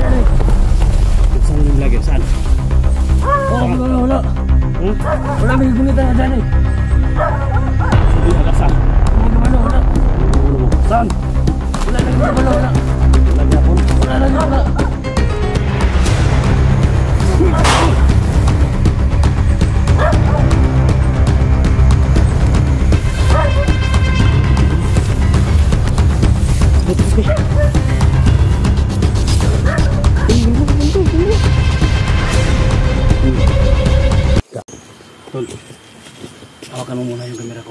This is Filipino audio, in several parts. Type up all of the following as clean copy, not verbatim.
Saan yung lagi? Saan? Oh, wala. Wala may gunita na dyan eh. Hindi na saan? Wala. Saan? Wala lagi, wala. Lagi ako. Wala lagi, wala. Tol, hawakan mo muna yung camera ko.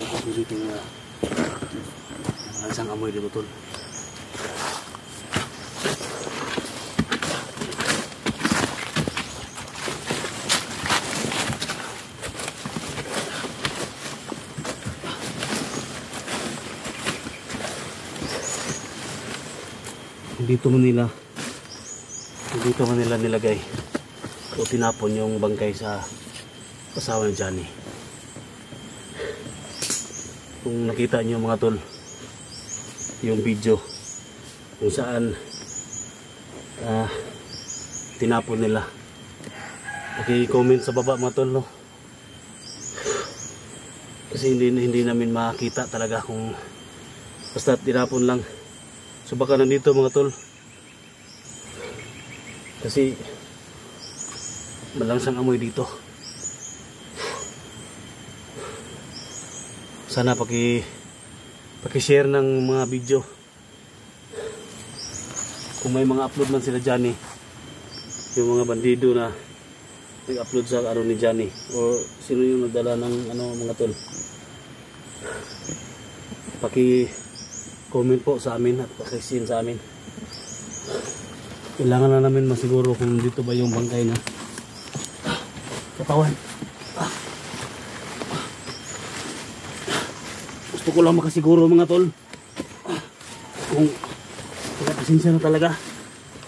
Ako dito na isang amoy dito, tol. Dito mo nila nilagay o tinapon yung bangkay sa asawa ni Johnny. Kung nakita niyo mga tol yung video kung saan tinapon nila, okay, comment sa baba mga tol, no? Kasi hindi namin makita talaga kung basta tinapon lang. So baka nandito mga tol, kasi malangsang amoy dito. Sana paki-share ng mga video. Kung may mga upload man sila Johnny, yung mga bandido na nag-upload sa araw ni Johnny, o sino yung nagdala ng mga tol, paki-comment po sa amin at paki-share sa amin. Kailangan na namin masiguro kung dito ba yung bangkay na katawan. Gusto ko lang makasiguro mga tol. Kung pasensya na talaga,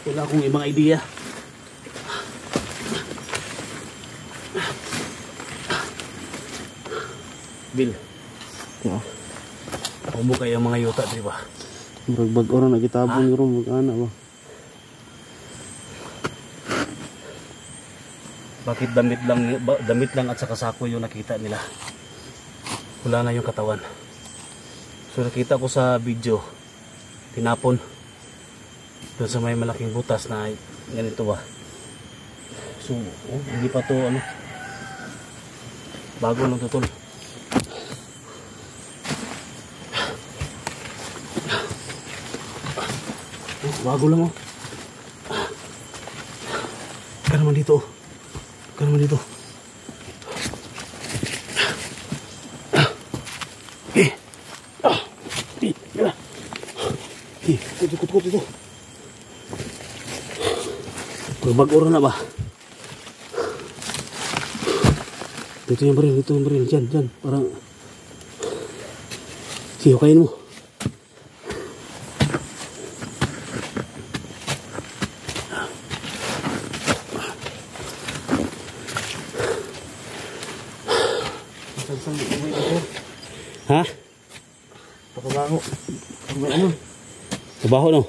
wala akong ibang idea. Bill, kumo kayo mga yuta, diba? Muragbag oras na kitabon yung mag-ana ba? Bakit damit lang at saka sako yung nakita nila? Wala na yung katawan. So nakita ko sa video, tinapon doon sa may malaking butas na ganito ba. So hindi pa to bago lang to tol. Bago lang Kaya naman dito. Kut ito. Berbag-orang na ba? Dito yung baril, dyan. Parang sihukain mo. Ha? Pakabaho. Trabaho no?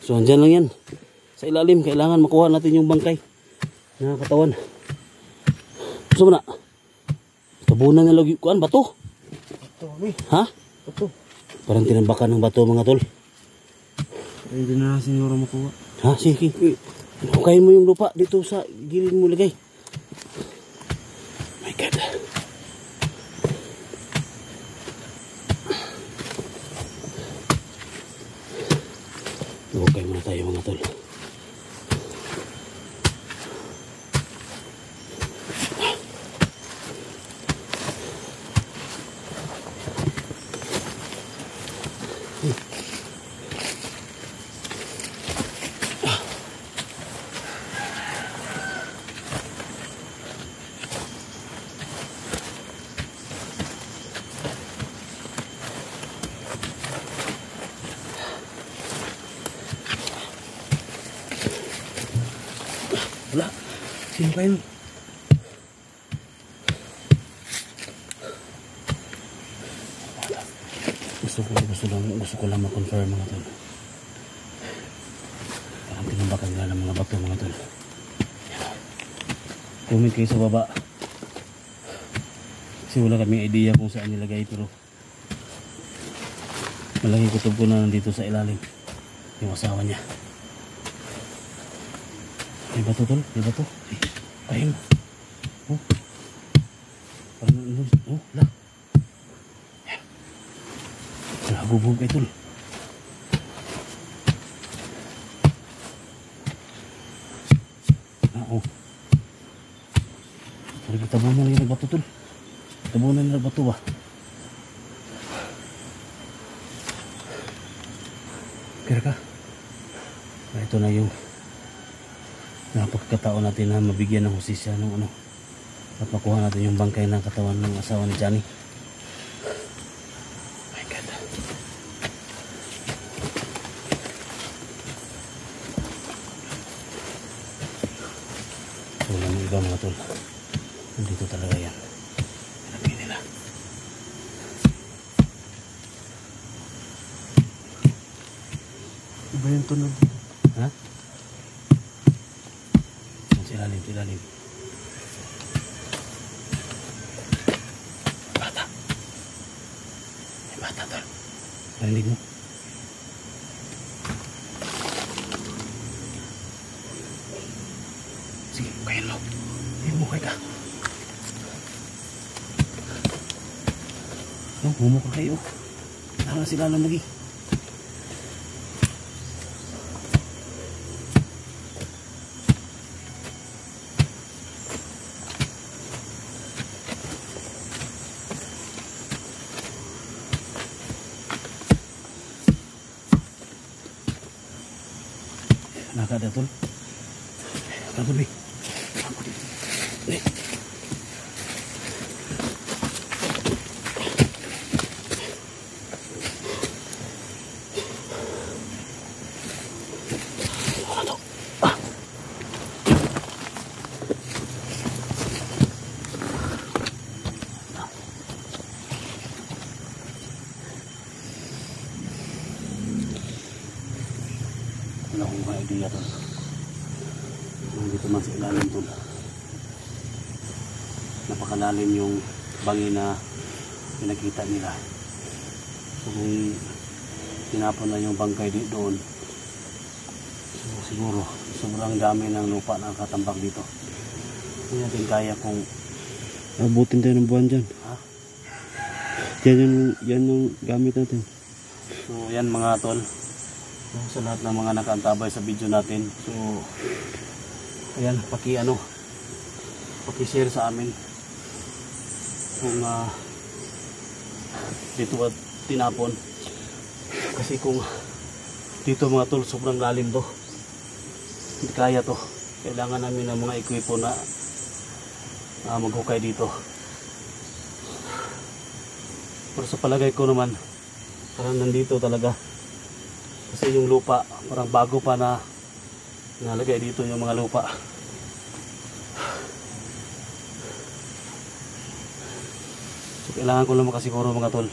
So andyan lang yan. Sa ilalim, kailangan makuha natin yung bangkay na katawan. Gusto mo na? Tabunan na lagi. Kuan, bato? Ha? Bato. Parang tinambakan ng bato mga tol. Hindi na siguro makuha. Ha? Sige. Hukayin mo yung lupa dito sa gilid mo lagay. My God. Okay muna tayo mga tol. Wala. Sino kayo? Gusto ko ko lang makonfirm mga tol. Parang tinambakan nga ng mga bato mga tol. Comment kayo sa baba. Kasi wala kami idea kung saan nilagay, pero malaking kutob ko na nandito sa ilalim. Yung asawa niya. May bato tol? May bato? Ay mo. Oh. Oh, lah. Yan. Nagubog kay tol. Oh. Tabunan nila bato tol. Tabunan nila bato ba? Kira ka? Ito na yung napagkataon natin na mabigyan ng hustisya ng ano, at makuha natin yung bangkay ng katawan ng asawa ni Johnny. My God. Wala ng iba mga tol. Nandito talaga yan. Hanapin nila. Iba yung tunog. Ha? Silalim, silalim. Bata. May bata tol. Narinig mo? Sige, kayan mo. Kayan mo, kaya ka. Humok ka kayo. Tara sila lang lagi. Nakada tol. Tabi. Wala akong mga idea tol. Nandito man sa ilalim tol. Napakalalim yung bangi na pinakita nila. So kung tinapon na yung bangkay doon, so siguro sobrang dami ng lupa na katambak dito. Hindi natin kaya kung abutin tayo ng buwan dyan. Ha? Yan yung gamit natin. So yan mga tol. So, sa lahat ng mga nakaantabay sa video natin, so ayan, paki-share sa amin kung dito at tinapon, kasi kung dito mga tol sobrang lalim to, hindi kaya to, kailangan namin ng mga ekwipo na maghukay dito. Pero sa palagay ko naman parang nandito talaga. Kasi yung lupa, parang bago pa na nalagay dito yung mga lupa. So kailangan ko lang makasiguro mga tol.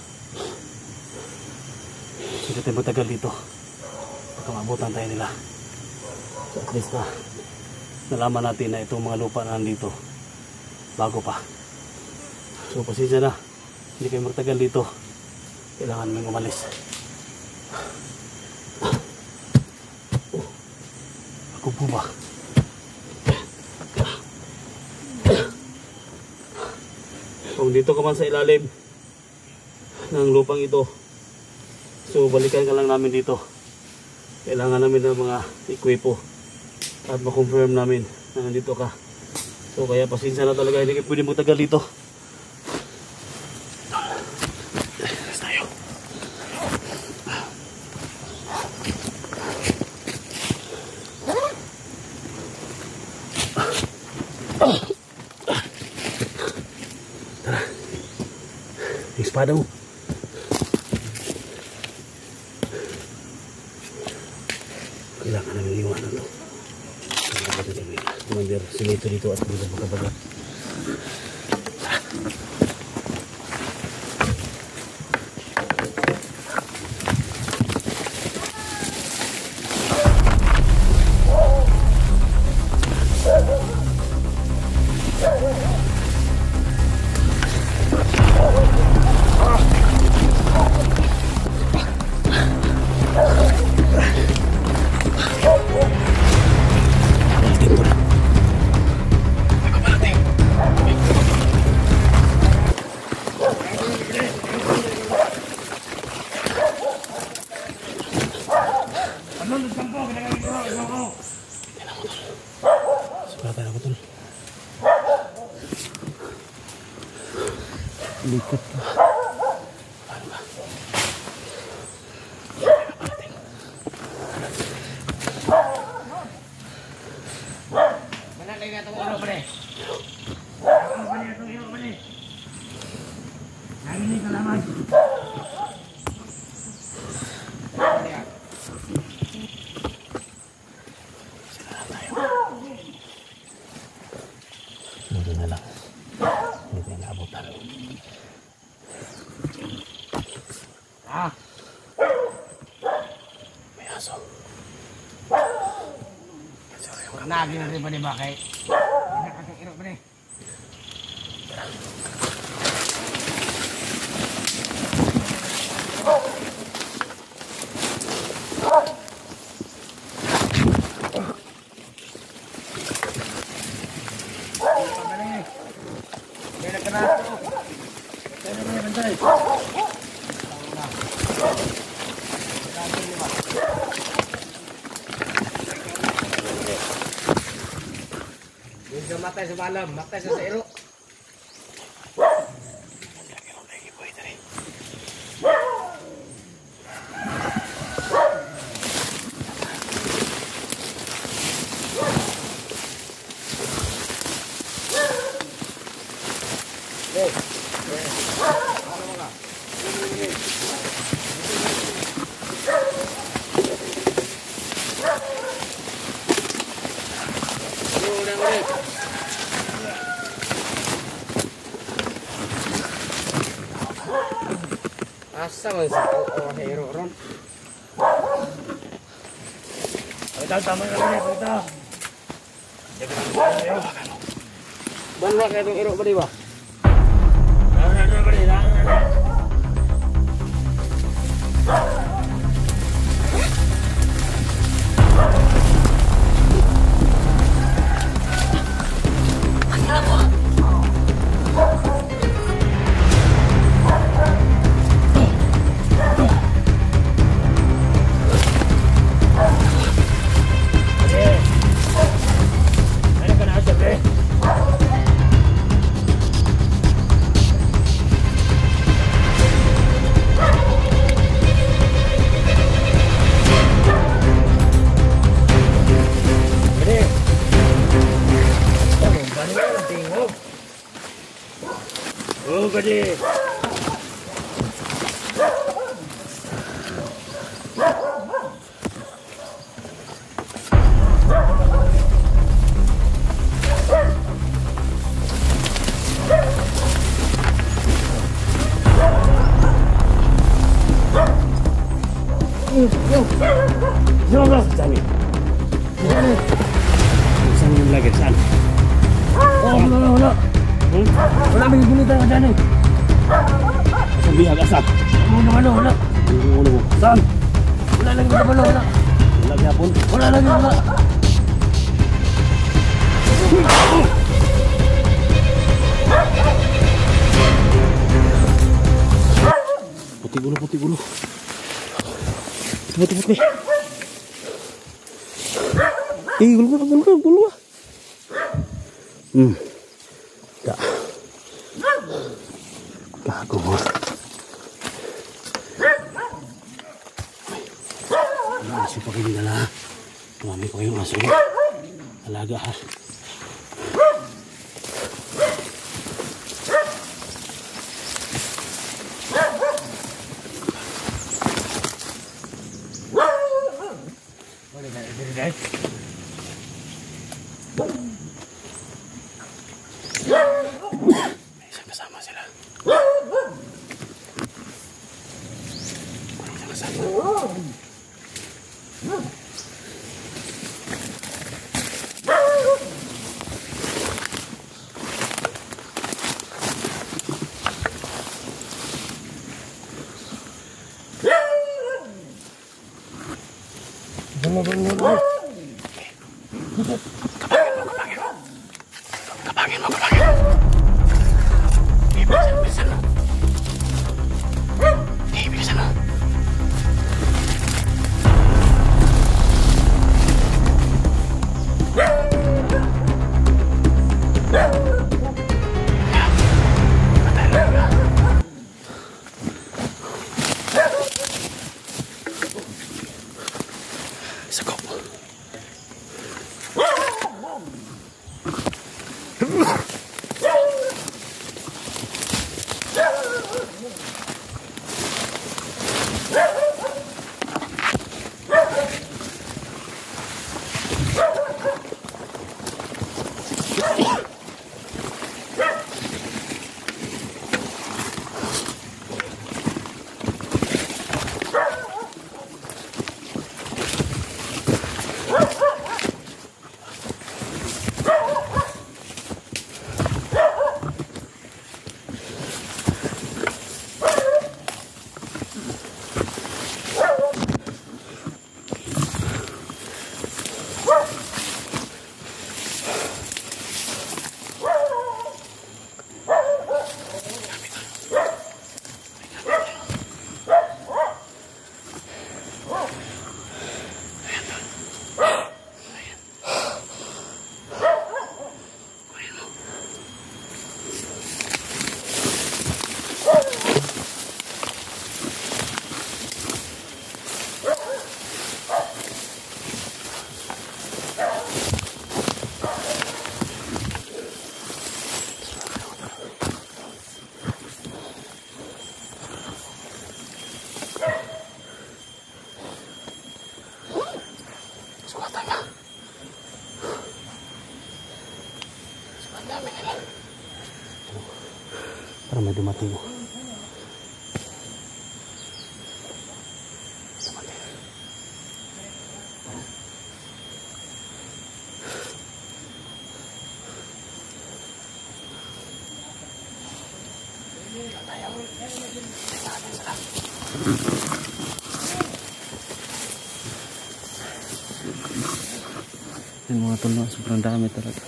So hindi tayo magtagal dito. Baka maabutan tayo nila. So at least na nalaman natin na itong mga lupa na nandito bago pa. So pasensya na, hindi kayo magtagal dito. Kailangan may umalis. Ako po ba? Kung dito ka man sa ilalim ng lupang ito, so balikan ka lang namin dito. Kailangan namin ng mga ekwipo at makonfirm namin na nandito ka. So kaya pasensya na talaga, hindi kayo pwede magtagal dito. Tayo. Espada mo. Kailangan namin iwanan to. Commander, sinito dito at hindi magkabagat. Sunod kampo, kinakagin ko. Subratan ako tol. Likot pa. Paano ba? Mana lagi atong iro pa ni? Atong iro pa ni. Nangini kalaman. Dito na lang. Dito na abutan. May aso. Nagi na rin pa ni Bakay. Atong iro pa ni. Matay sa malam, matay sa iro. Asa man sa hero ron. Ito, tama na rin ito. Banwa kayo itong iro ba di ba? Oh, gede. Yo, Saan yun? Saan yung lagi? Saan? wala. Wala may gunita ka dyan eh. Saan bihag? Asa? Wala. Ulo mo. Saan? Wala lagi wala. Wala gyapon. Wala lagi wala. Puti gulo. Puti. Gulo. Gago mo. Ang aso pa kayo nila. Tumami ko yung aso. Alaga ha. May isang kasama sila. May isang kasama. Kapangin mo. Bilisan mo. Bilisan mo. Sakop. Parang may dumating mo. Dumating. Tayo. Tingnan natin sila. Yung mga tulong, sobrang dami talaga.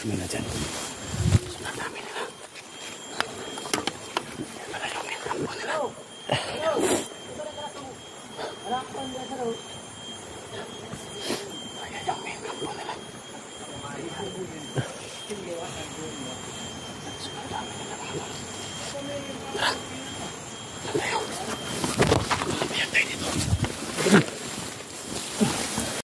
Dami na dyan. Sobrang dami nila. Yan pala yung main campo nila. Ayan yung main campo nila. Sobrang dami nila mga tol. Tara.